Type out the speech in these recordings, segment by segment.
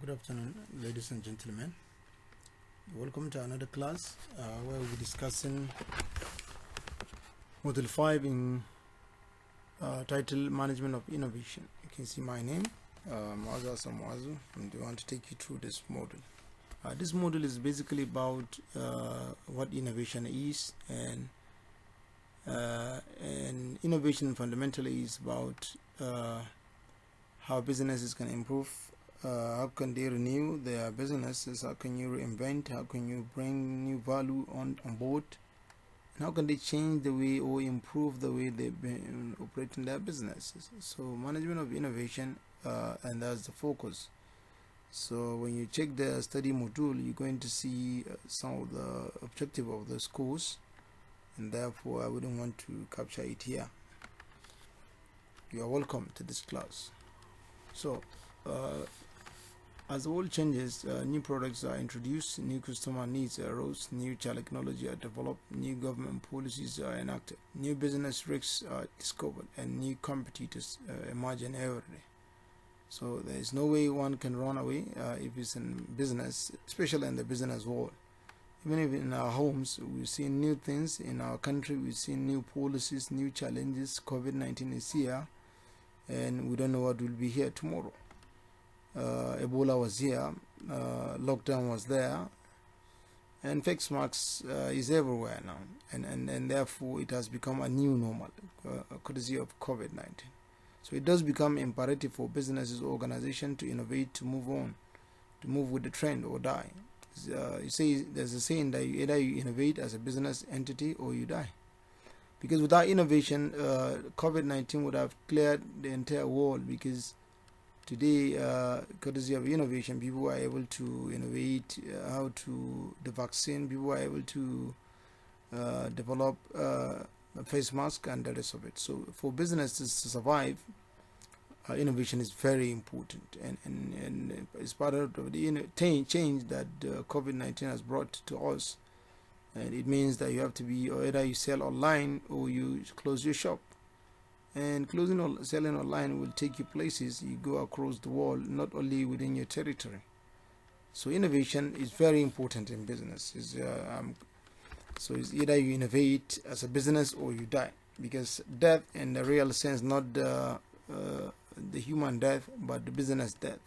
Good afternoon, ladies and gentlemen. Welcome to another class where we'll be discussing Module 5 in title Management of Innovation. You can see my name, Mwazu Samwazu, and I want to take you through this module. This module is basically about what innovation is, and innovation fundamentally is about how businesses can improve. How can they renew their businesses? How can you reinvent? How can you bring new value on board? And how can they change the way or improve the way they've been operating their businesses? So management of innovation, and that's the focus. So when you check the study module, you're going to see some of the objective of this course, and therefore I wouldn't want to capture it here. You are welcome to this class. So as the world changes, new products are introduced, new customer needs arose, new technology are developed, new government policies are enacted, new business risks are discovered, and new competitors emerge every day. So there is no way one can run away if it's in business, especially in the business world. Even if in our homes, we've seen new things. In our country, we've seen new policies, new challenges. COVID-19 is here, and we don't know what will be here tomorrow. Ebola was here, lockdown was there, and face masks is everywhere now, and therefore it has become a new normal courtesy of COVID-19. So it does become imperative for businesses or organizations to innovate, to move on, to move with the trend or die. You say there's a saying that either you innovate as a business entity or you die. Because without innovation, COVID-19 would have cleared the entire world, because today, courtesy of innovation, people are able to innovate how to the vaccine. People are able to develop a face mask and the rest of it. So for businesses to survive, innovation is very important, and it's part of the change that COVID-19 has brought to us. And it means that you have to be, or either you sell online or you close your shop. And closing or selling online will take you places. You go across the world, not only within your territory. So innovation is very important in business. So it's either you innovate as a business or you die. Because death, in the real sense, not the human death, but the business death,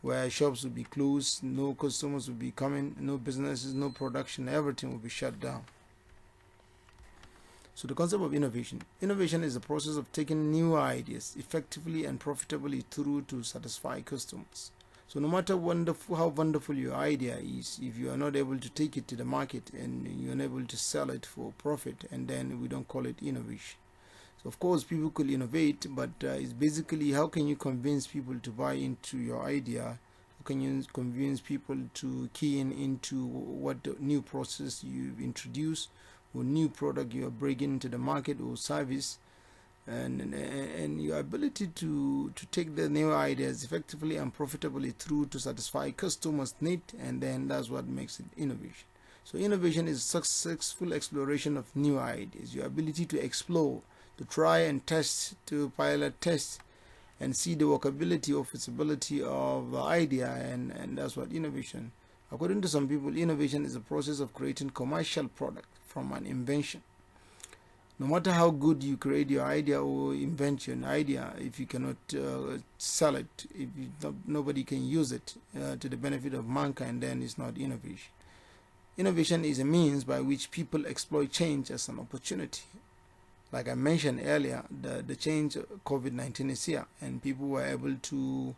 where shops will be closed, no customers will be coming, no businesses, no production, everything will be shut down. So the concept of innovation. Innovation is the process of taking new ideas effectively and profitably through to satisfy customers. So no matter how wonderful your idea is, if you are not able to take it to the market and you're unable to sell it for profit, and then we don't call it innovation. So of course people could innovate, but it's basically how can you convince people to buy into your idea? How can you convince people to key into what the new process you've introduced, or new product you are bringing into the market or service, and your ability to take the new ideas effectively and profitably through to satisfy customers' need, and then that's what makes it innovation. So innovation is successful exploration of new ideas, your ability to explore, to try and test, to pilot test, and see the workability or feasibility of the idea, and that's what innovation. According to some people, innovation is the process of creating commercial product from an invention. No matter how good you create your idea or invent your idea, if you cannot sell it, if nobody can use it to the benefit of mankind, then it's not innovation. Innovation is a means by which people exploit change as an opportunity. Like I mentioned earlier, the change COVID-19 is here, and people were able to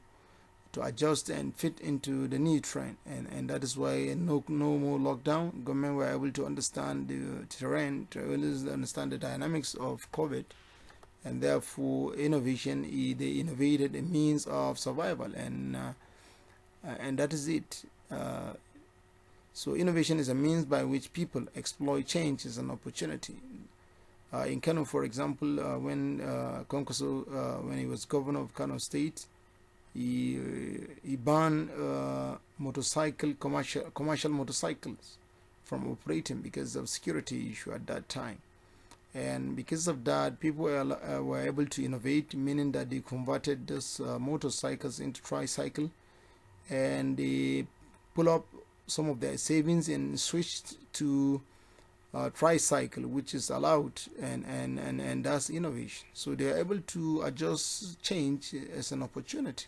adjust and fit into the new trend, and that is why no more lockdown. Government were able to understand the terrain, to understand the dynamics of COVID, and therefore innovation, they innovated a means of survival, and that is it. So innovation is a means by which people exploit change as an opportunity. In Kano, for example, when Konkoso, when he was governor of Kano State, he banned commercial motorcycles from operating because of security issue at that time. And because of that, people were able to innovate, meaning that they converted those motorcycles into tricycle, and they pull up some of their savings and switch to tricycle, which is allowed, and that's innovation. So they are able to adjust change as an opportunity.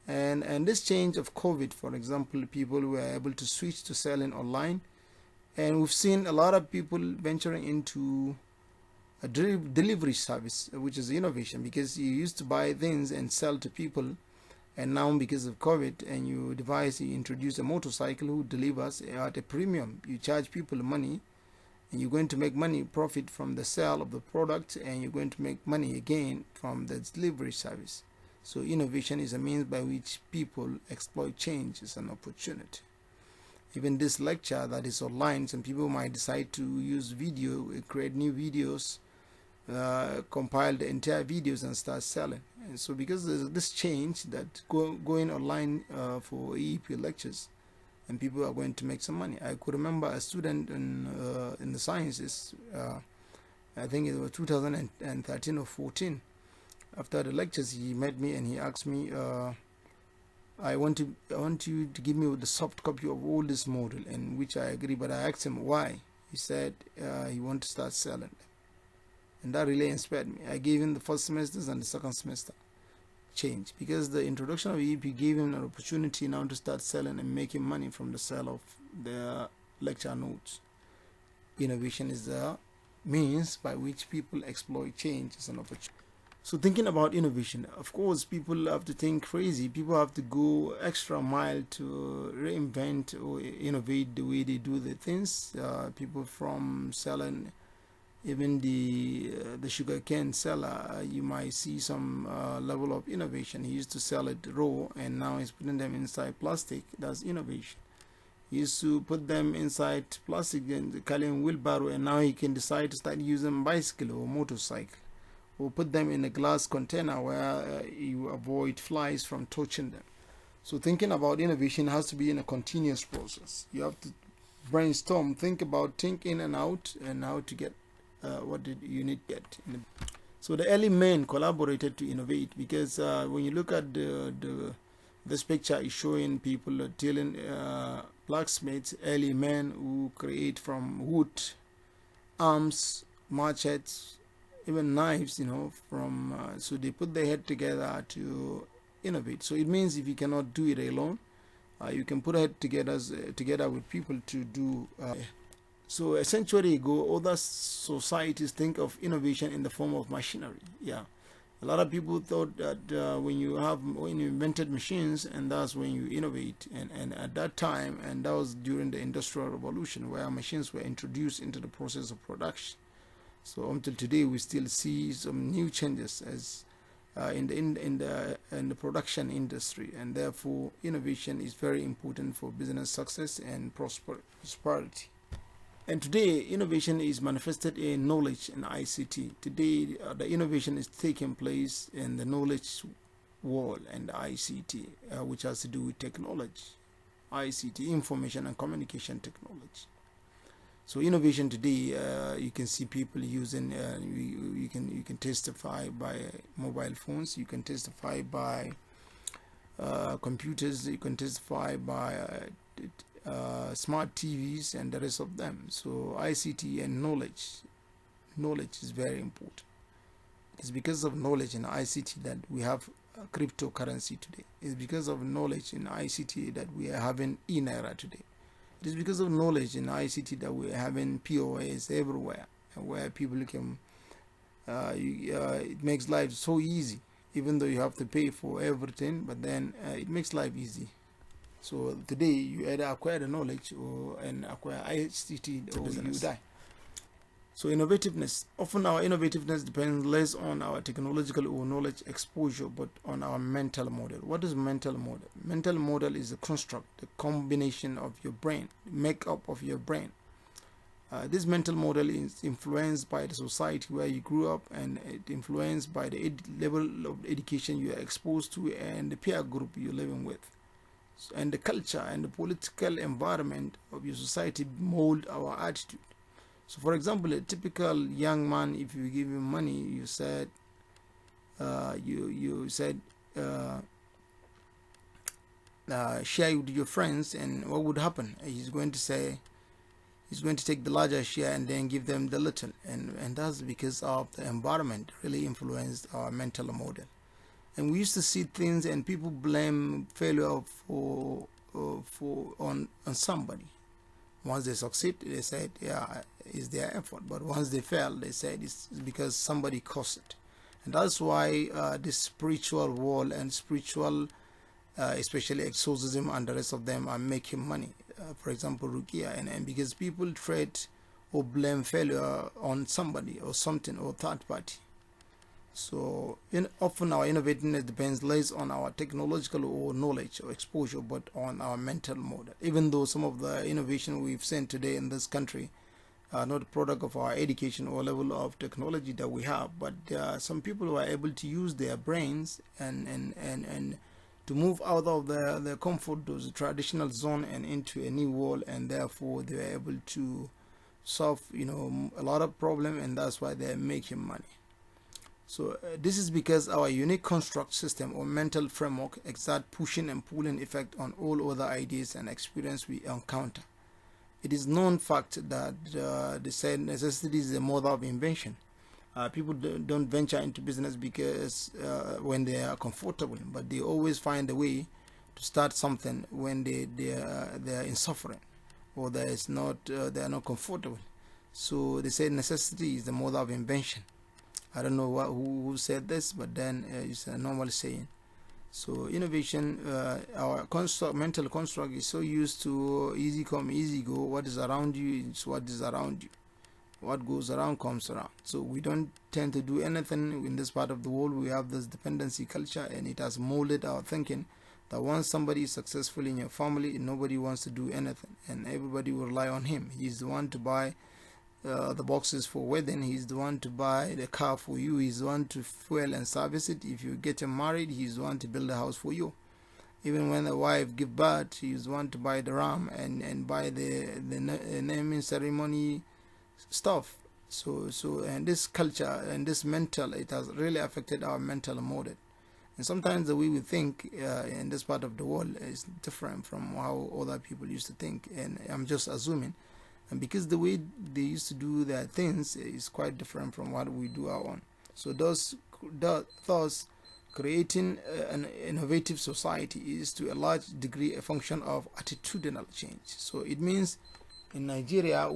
And this change of COVID, for example, people were able to switch to selling online, and we've seen a lot of people venturing into a delivery service, which is innovation, because you used to buy things and sell to people, and now because of COVID and you introduce a motorcycle who delivers at a premium. You charge people money, and you're going to make money profit from the sale of the product, and you're going to make money again from the delivery service. So innovation is a means by which people exploit change as an opportunity. Even this lecture that is online, some people might decide to use video, create new videos, compile the entire videos and start selling. And so because there's this change that going online for EEP lectures, and people are going to make some money. I could remember a student in the sciences, I think it was 2013 or 14. After the lectures, he met me and he asked me, I want you to give me the soft copy of all this model, and which I agree, but I asked him why. He said he wanted to start selling them. And that really inspired me. I gave him the first semesters and the second semester change, because the introduction of EEP gave him an opportunity now to start selling and making money from the sale of their lecture notes. Innovation is the means by which people exploit change as an opportunity. So thinking about innovation, of course, people have to think crazy. People have to go extra mile to reinvent or innovate the way they do the things. People from selling, even the sugar cane seller, you might see some level of innovation. He used to sell it raw, and now he's putting them inside plastic. That's innovation. He used to put them inside plastic and carrying wheelbarrow, and now he can decide to start using bicycle or motorcycle, or put them in a glass container where you avoid flies from touching them. So thinking about innovation has to be in a continuous process. You have to brainstorm, think in and out, and how to get what did you need to get. So the early men collaborated to innovate, because when you look at this picture is showing people dealing blacksmiths, early men who create from wood, arms, machetes, even knives, from so they put their head together to innovate. So it means if you cannot do it alone, you can put head together with people to do. So a century ago, other societies think of innovation in the form of machinery. Yeah, a lot of people thought that when you invented machines, and that's when you innovate. And at that time, and that was during the Industrial Revolution, where machines were introduced into the process of production. So until today, we still see some new changes as in the production industry, and therefore innovation is very important for business success and prosperity. And today, innovation is manifested in knowledge and ICT. Today, the innovation is taking place in the knowledge world and ICT, which has to do with technology, ICT, information and communication technology. So innovation today, you can see people using. You can testify by mobile phones. You can testify by computers. You can testify by smart TVs and the rest of them. So ICT and knowledge is very important. It's because of knowledge in ICT that we have cryptocurrency today. It's because of knowledge in ICT that we are having e-naira today. It is because of knowledge in ICT that we are having POS everywhere, where people can. It makes life so easy, even though you have to pay for everything. But then it makes life easy. So today you either acquire the knowledge and acquire ICT, or you die. So innovativeness. Often our innovativeness depends less on our technological or knowledge exposure, but on our mental model. What is mental model? Mental model is a construct, the combination of your brain, the makeup of your brain. This mental model is influenced by the society where you grew up, and it influenced by the level of education you are exposed to and the peer group you're living with. And the culture and the political environment of your society mold our attitude. So for example, a typical young man, if you give him money, you said share it with your friends, and what would happen? He's going to say, he's going to take the larger share and then give them the little, and that's because of the environment really influenced our mental model. And we used to see things, and people blame failure on somebody. Once they succeed, they said, yeah, it's their effort. But once they fail, they said it's because somebody caused it. And that's why this spiritual world and spiritual, especially exorcism and the rest of them, are making money. For example, Rukia, and because people trade or blame failure on somebody or something or third party. So often our innovativeness depends less on our technological or knowledge or exposure, but on our mental model. Even though some of the innovation we've seen today in this country are not a product of our education or level of technology that we have, but some people who are able to use their brains and to move out of their comfort, those traditional zone, and into a new world, and therefore they are able to solve a lot of problem, and that's why they're making money. So this is because our unique construct system or mental framework exert pushing and pulling effect on all other ideas and experience we encounter. It is known fact that they say necessity is the mother of invention. People don't venture into business because when they are comfortable, but they always find a way to start something when they are in suffering, or they are not comfortable. So they say necessity is the mother of invention. I don't know who said this, but then it's a normal saying. So innovation, our mental construct is so used to easy come, easy go. What is around you is what is around you. What goes around comes around. So we don't tend to do anything in this part of the world. We have this dependency culture, and it has molded our thinking that once somebody is successful in your family, nobody wants to do anything, and everybody will rely on him. He's the one to buy the boxes for wedding. He's the one to buy the car for you. He's the one to fuel and service it. If you get married, he's the one to build a house for you. Even when the wife give birth, he's the one to buy the ram and buy the naming ceremony stuff. So and this culture and this mental, it has really affected our mental model. And sometimes the way we think in this part of the world is different from how other people used to think, and I'm just assuming. And because the way they used to do their things is quite different from what we do our own. So thus creating an innovative society is to a large degree a function of attitudinal change. So it means in Nigeria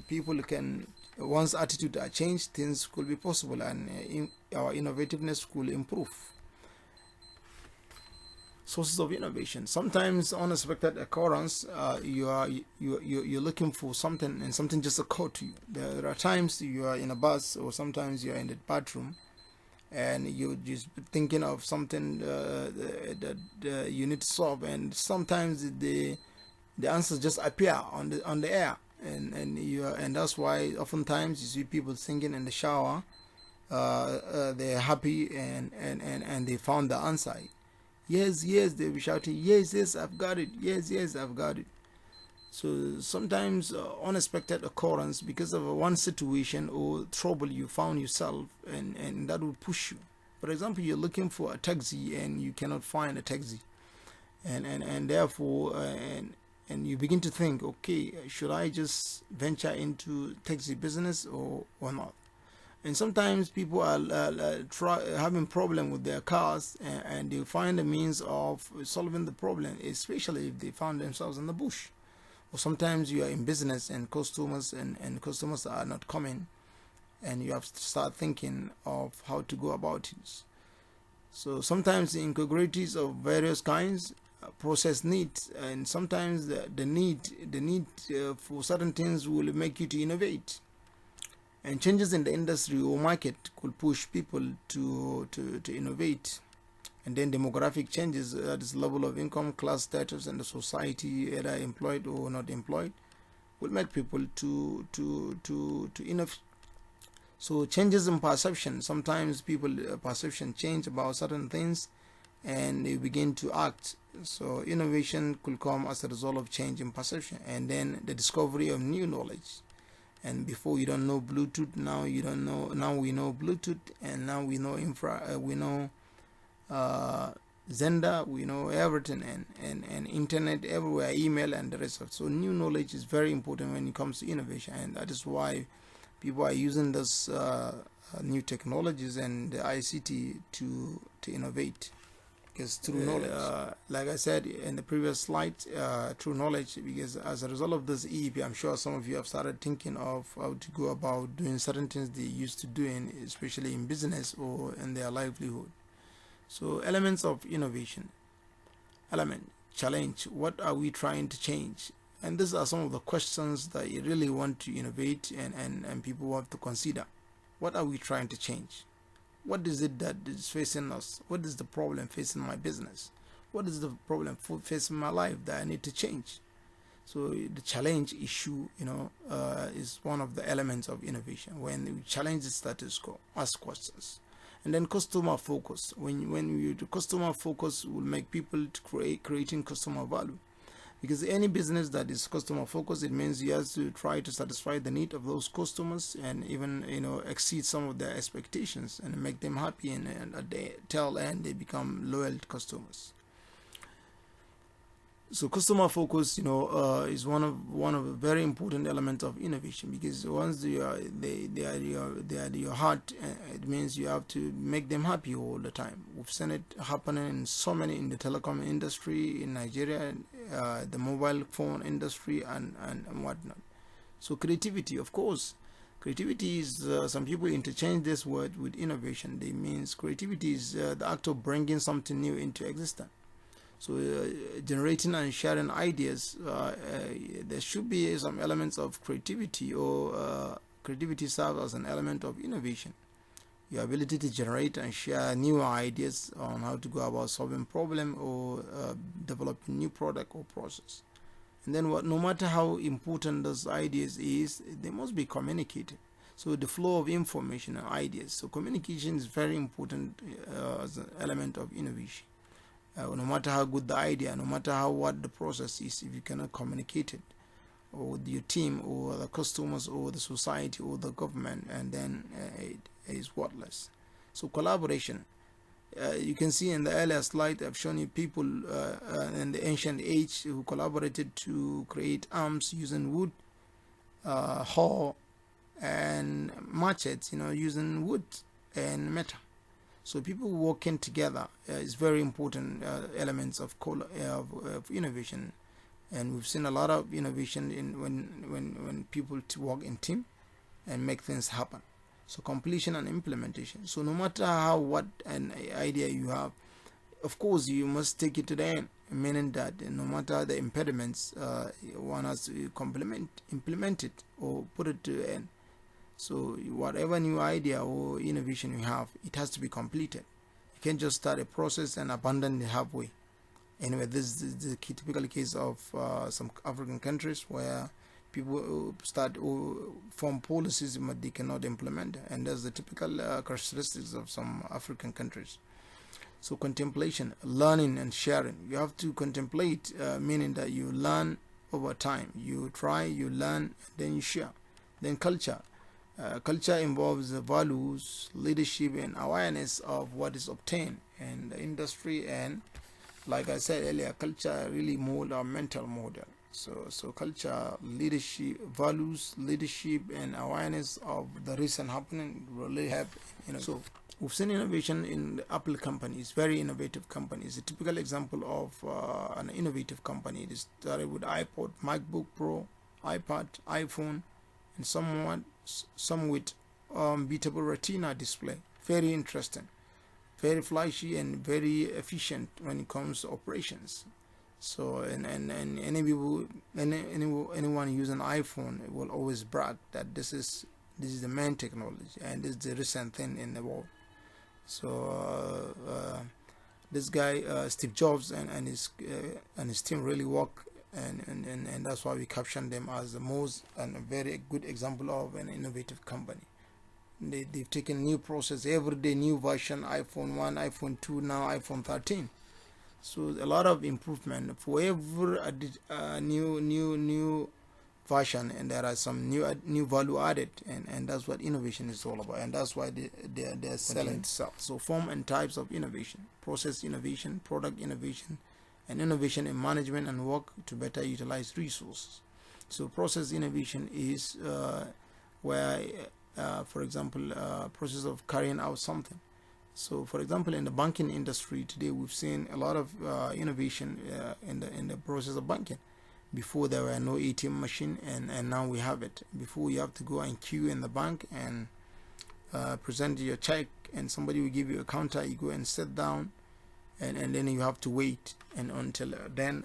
people can, once attitude are changed, things could be possible, and our innovativeness could improve. Sources of innovation. Sometimes unexpected occurrence, you're looking for something, and something just occurred to you. There are times you are in a bus, or sometimes you are in the bathroom, and you're just thinking of something that you need to solve, and sometimes the answers just appear on the air, and that's why oftentimes you see people singing in the shower. They're happy and they found the answer. Yes, they'll be shouting, yes, I've got it. Yes, I've got it. So sometimes unexpected occurrence because of one situation or trouble you found yourself, and that will push you. For example, you're looking for a taxi and you cannot find a taxi, and therefore and you begin to think, okay, should I just venture into taxi business or not? And sometimes people are having problem with their cars, and they find a means of solving the problem, especially if they found themselves in the bush. Or sometimes you are in business and customers are not coming, and you have to start thinking of how to go about it. So sometimes the incongruities of various kinds, process needs, and sometimes the need for certain things will make you to innovate. And changes in the industry or market could push people to innovate. And then demographic changes, that is level of income, class status, and the society, either employed or not employed, will make people to innovate. So changes in perception. Sometimes people perception change about certain things, and they begin to act. So innovation could come as a result of change in perception, and then the discovery of new knowledge. And before you don't know Bluetooth, now we know Bluetooth, and now we know Zender, we know everything, and internet everywhere, email and the rest of. So new knowledge is very important when it comes to innovation, and that is why people are using this new technologies and the ICT to innovate. Because through knowledge, like I said in the previous slide, through knowledge, because as a result of this EEP, I'm sure some of you have started thinking of how to go about doing certain things they used to doing, especially in business or in their livelihood. So elements of innovation: element, challenge, what are we trying to change? And these are some of the questions that you really want to innovate, and people have to consider. What are we trying to change? What is it that is facing us? What is the problem facing my business? What is the problem facing my life that I need to change? So the challenge issue, is one of the elements of innovation. When we challenge the status quo, ask questions. And then customer focus. When you do customer focus, will make people to creating customer value. Because any business that is customer focused, it means you have to try to satisfy the need of those customers, and even exceed some of their expectations and make them happy, and at the tail end they become loyal customers. So customer focus, is one of the very important elements of innovation, because once they are your heart, it means you have to make them happy all the time. We've seen it happening in so many, in the telecom industry in Nigeria, the mobile phone industry, and whatnot. So creativity, of course. Creativity is, some people interchange this word with innovation. They means creativity is the act of bringing something new into existence. So generating and sharing ideas, there should be some elements of creativity, or creativity serves as an element of innovation. Your ability to generate and share new ideas on how to go about solving problem, or developing new product or process. And then no matter how important those ideas is, they must be communicated. So the flow of information and ideas. So communication is very important as an element of innovation. No matter how good the idea, no matter what the process is, if you cannot communicate it, or with your team, or the customers, or the society, or the government, and then it is worthless. So collaboration. You can see in the earlier slide I've shown you people in the ancient age who collaborated to create arms using wood, hoe, and machetes, using wood and metal. So people working together is very important elements of innovation, and we've seen a lot of innovation in when people work in team and make things happen. So completion and implementation. So no matter what an idea you have, of course you must take it to the end, meaning that no matter the impediments, one has to implement it, or put it to the end. So whatever new idea or innovation you have, it has to be completed. You can't just start a process and abandon it halfway. Anyway, this is the typical case of some African countries, where people start or form policies but they cannot implement, and that's the typical characteristics of some African countries. So contemplation, learning and sharing. You have to contemplate, meaning that you learn over time. You try, you learn, then you share. Then culture. Culture involves the values, leadership, and awareness of what is obtained in the industry. And like I said earlier, culture really mold our mental model. So culture, leadership, values, leadership, and awareness of the recent happening really help. So we've seen innovation in the Apple company. It's very innovative company. It's a typical example of an innovative company. It started with iPod, MacBook Pro, iPad, iPhone, and some with beatable retina display. Very interesting, very flashy, and very efficient when it comes to operations. So and anyone using iPhone will always brag that this is the main technology, and this is the recent thing in the world. So this guy Steve Jobs and his team really work, and that's why we caption them as the most and a very good example of an innovative company. They've taken new process every day, new version, iPhone 1, iPhone 2, now iPhone 13. So a lot of improvement for every new version, and there are some new value added, and that's what innovation is all about, and that's why they're selling itself. So form and types of innovation: process innovation, product innovation, and innovation in management and work to better utilize resources. So process innovation is where for example process of carrying out something. So for example, in the banking industry today, we've seen a lot of innovation in the process of banking. Before, there were no ATM machine, and now we have it. Before, you have to go and queue in the bank and present your check, and somebody will give you a counter. You go and sit down, and then you have to wait, and until then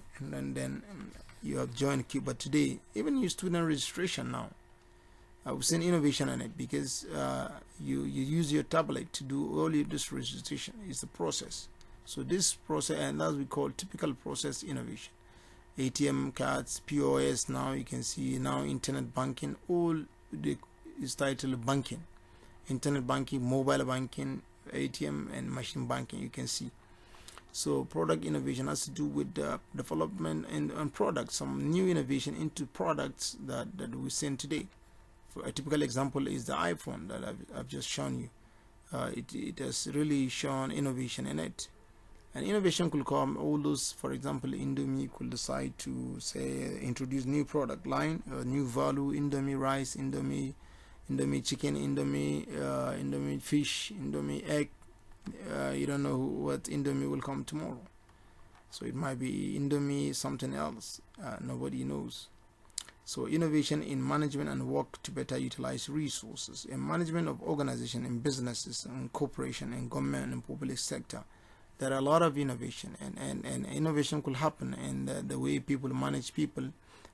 you have joined queue. But today, even your student registration now, I've seen innovation in it, because you use your tablet to do all this registration. It's the process. So this process, and that we call typical process innovation. ATM cards, POS, now you can see now internet banking, all is titled banking. Internet banking, mobile banking, ATM and machine banking, you can see. So product innovation has to do with the development and products, some new innovation into products that we're seeing today. For a typical example is the iPhone that I've just shown you. It has really shown innovation in it. And innovation could come all those, for example, Indomie could decide to say introduce new product line, new value, Indomie rice, Indomie chicken, Indomie fish, Indomie egg. You don't know what Indomie will come tomorrow. So it might be Indomie something else. Nobody knows. So innovation in management and work to better utilize resources. In management of organization, in businesses, in corporation, in government and public sector, there are a lot of innovation, and innovation could happen in the way people manage people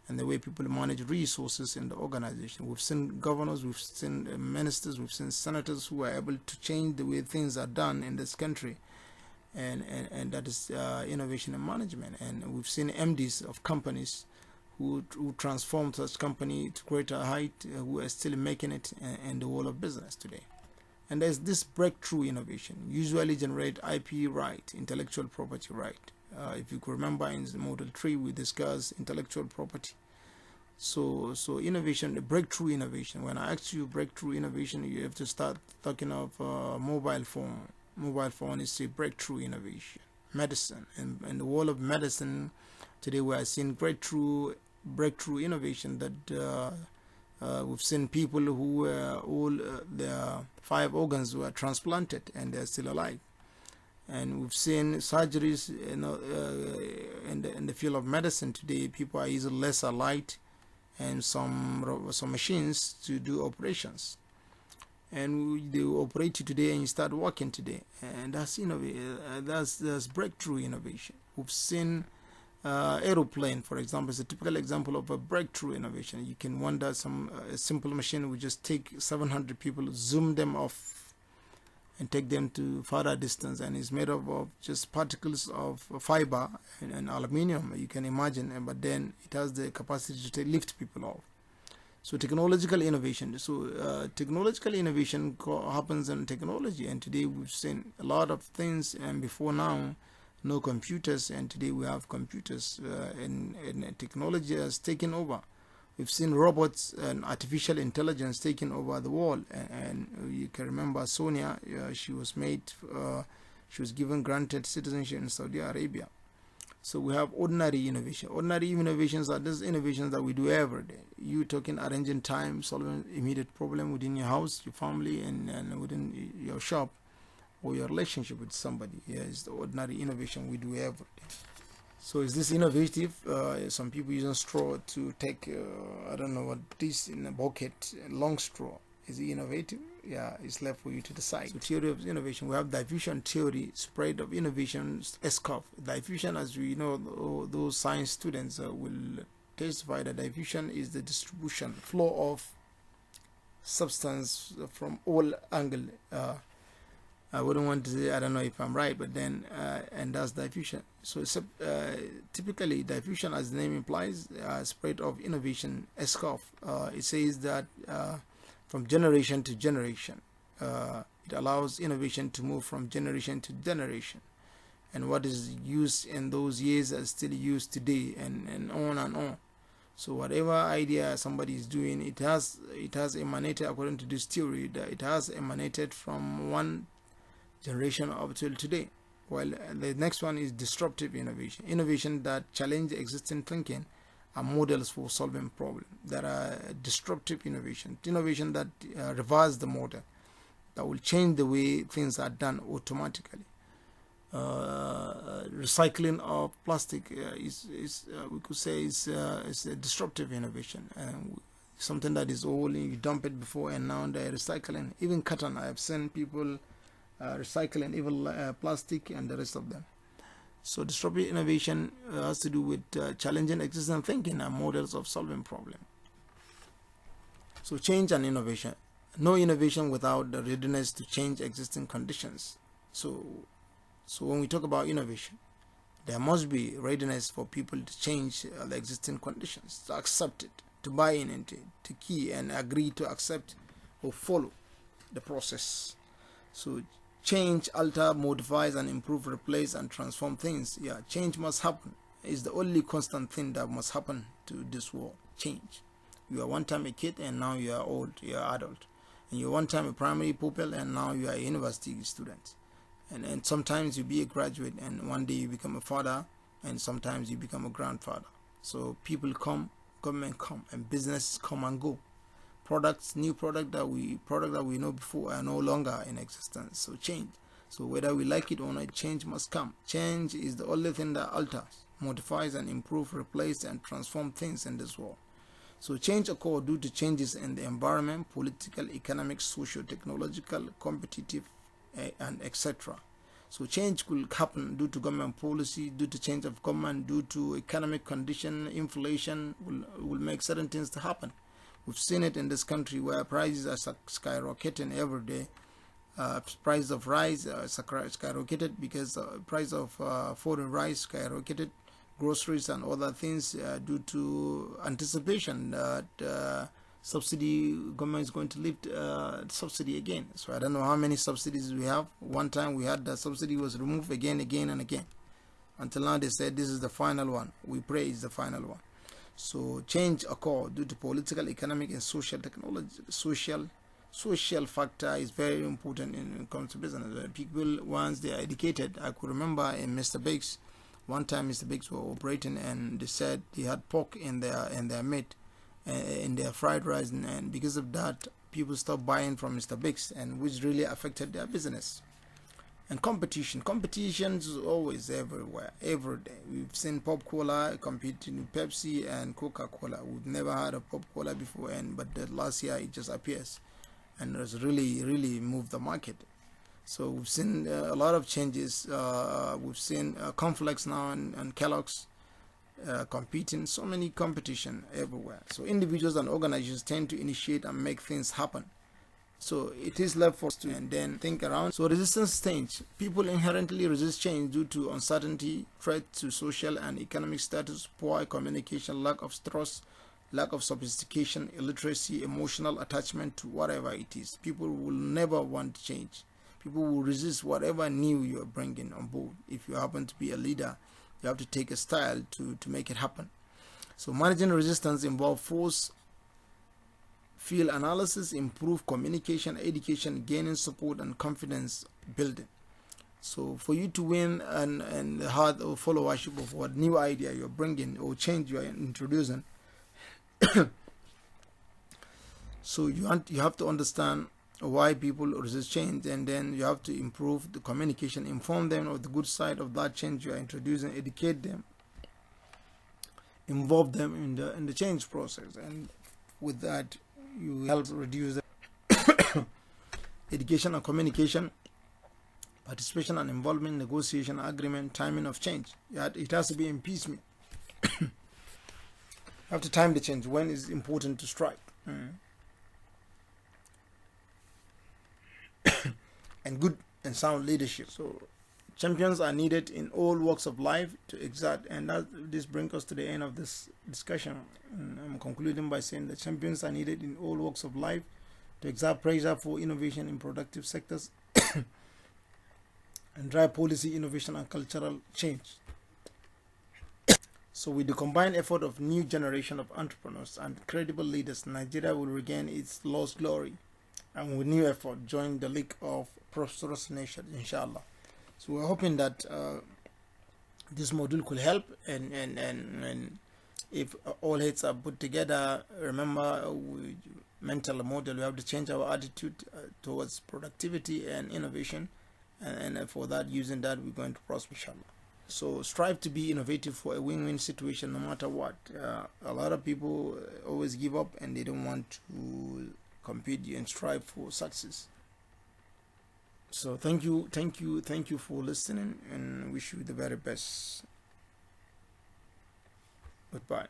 and the way people manage resources in the organization. We've seen governors, we've seen ministers, we've seen senators who are able to change the way things are done in this country, and that is innovation in management. And we've seen MDs of companies who transform such company to greater height, who are still making it in the world of business today. And there's this breakthrough innovation, usually generate IP right, intellectual property right. If you could remember in the model 3, we discussed intellectual property. So innovation, the breakthrough innovation. When I ask you breakthrough innovation, you have to start talking of mobile phone. Mobile phone is a breakthrough innovation. Medicine, in the world of medicine today, we are seeing breakthrough innovation that we've seen people who were all their 5 organs were transplanted and they're still alive. And we've seen surgeries, in the field of medicine today. People are using laser light and some machines to do operations, and they operate you today and you start working today, and that's that's breakthrough innovation. We've seen aeroplane, for example, is a typical example of a breakthrough innovation. You can wonder, a simple machine would just take 700 people, zoom them off and take them to further distance, and it's made up of just particles of fiber and aluminium, you can imagine, but then it has the capacity to lift people off. So technological innovation. So technological innovation happens in technology, and today we've seen a lot of things, and before now no computers, and today we have computers, and technology has taken over. We've seen robots and artificial intelligence taking over the world, and you can remember Sonia, she was given granted citizenship in Saudi Arabia. So we have ordinary innovation. Ordinary innovations are these innovations that we do every day. You talking arranging time, solving immediate problem within your house, your family, and within your shop, or your relationship with somebody. Yeah, it's the ordinary innovation we do every day. So is this innovative? Some people using straw to take, I don't know what this in a bucket, a long straw. Is it innovative? Yeah, it's left for you to decide. So theory of innovation, we have diffusion theory, spread of innovation, SCOF. Diffusion, as we know, those science students will testify that diffusion is the distribution, flow of substance from all angle. I wouldn't want to say, I don't know if I'm right, but then, and that's diffusion. So typically diffusion, as the name implies, spread of innovation, SCOF. It says that from generation to generation, it allows innovation to move from generation to generation. And what is used in those years is still used today, and on and on. So whatever idea somebody is doing, it has emanated, according to this theory, that it has emanated from one generation up till today. While the next one is disruptive innovation, innovation that challenge existing thinking are models for solving problems. There are disruptive innovation, innovation that reverse the model, that will change the way things are done automatically. Recycling of plastic is we could say is a disruptive innovation, something that is old and you dump it before and now they're recycling. Even cotton, I have seen people recycling even plastic and the rest of them. So disruptive innovation has to do with challenging existing thinking and models of solving problems. So change and innovation. No innovation without the readiness to change existing conditions. So when we talk about innovation, there must be readiness for people to change the existing conditions, to accept it, to buy in into it, to key and agree to accept or follow the process. So change, alter, modifies and improve, replace and transform things. Yeah, change must happen. It's the only constant thing that must happen to this world. Change. You are one time a kid and now you are old, you are adult. And you are one time a primary pupil and now you are a university student. And sometimes you be a graduate and one day you become a father, and sometimes you become a grandfather. So people come, government come, and businesses come and go. Products, new product that we know before are no longer in existence. So change. So whether we like it or not, change must come. Change is the only thing that alters, modifies and improves, replaces and transforms things in this world. So change occurs due to changes in the environment, political, economic, social, technological, competitive, and etc. So change could happen due to government policy, due to change of government, due to economic condition, inflation will make certain things to happen. We've seen it in this country where prices are skyrocketing every day. Price of rice skyrocketed because price of food and rice skyrocketed, groceries and other things due to anticipation that subsidy, government is going to lift subsidy again. So I don't know how many subsidies we have. One time we had the subsidy was removed again and again. Until now they said this is the final one. We pray it's the final one. So change occurred due to political, economic and social technology. Social factor is very important in comes to business. People, once they are educated, I could remember in Mr. Biggs, one time Mr. Biggs were operating and they said they had pork in their meat, in their fried rice, and because of that people stopped buying from Mr. Biggs, and which really affected their business. And competition is always everywhere, every day. We've seen Pop Cola competing with Pepsi and Coca-Cola. We've never heard of Pop Cola before, but the last year it just appears and has really moved the market. So we've seen a lot of changes. We've seen Cornflakes now and Kellogg's competing. So many competition everywhere. So individuals and organizations tend to initiate and make things happen. So it is left for us to and then think around. So resistance change. People inherently resist change due to uncertainty, threat to social and economic status, poor communication, lack of trust, lack of sophistication, illiteracy, emotional attachment to whatever it is. People will never want change. People will resist whatever new you are bringing on board. If you happen to be a leader, you have to take a style to make it happen. So managing resistance involves force, field analysis, improve communication, education, gaining support and confidence building. So for you to win and the heart or followership of what new idea you're bringing or change you're introducing, so you have to understand why people resist change, and then you have to improve the communication, inform them of the good side of that change you are introducing, educate them, involve them in the change process, and with that you help reduce the education and communication, participation and involvement, negotiation, agreement, timing of change. It has to be in piecemeal. You have to time the change when it's important to strike. And good and sound leadership. So champions are needed in all walks of life to exert, and this brings us to the end of this discussion. And I'm concluding by saying that champions are needed in all walks of life to exert pressure for innovation in productive sectors and drive policy innovation and cultural change. So with the combined effort of new generation of entrepreneurs and credible leaders, Nigeria will regain its lost glory, and with new effort join the league of prosperous nations, inshallah. So we're hoping that this module could help, and if all heads are put together, remember, mental model, we have to change our attitude towards productivity and innovation, and for that, using that, we're going to prosper, inshallah. So strive to be innovative for a win-win situation no matter what. A lot of people always give up and they don't want to compete and strive for success. So thank you for listening, and wish you the very best. Goodbye.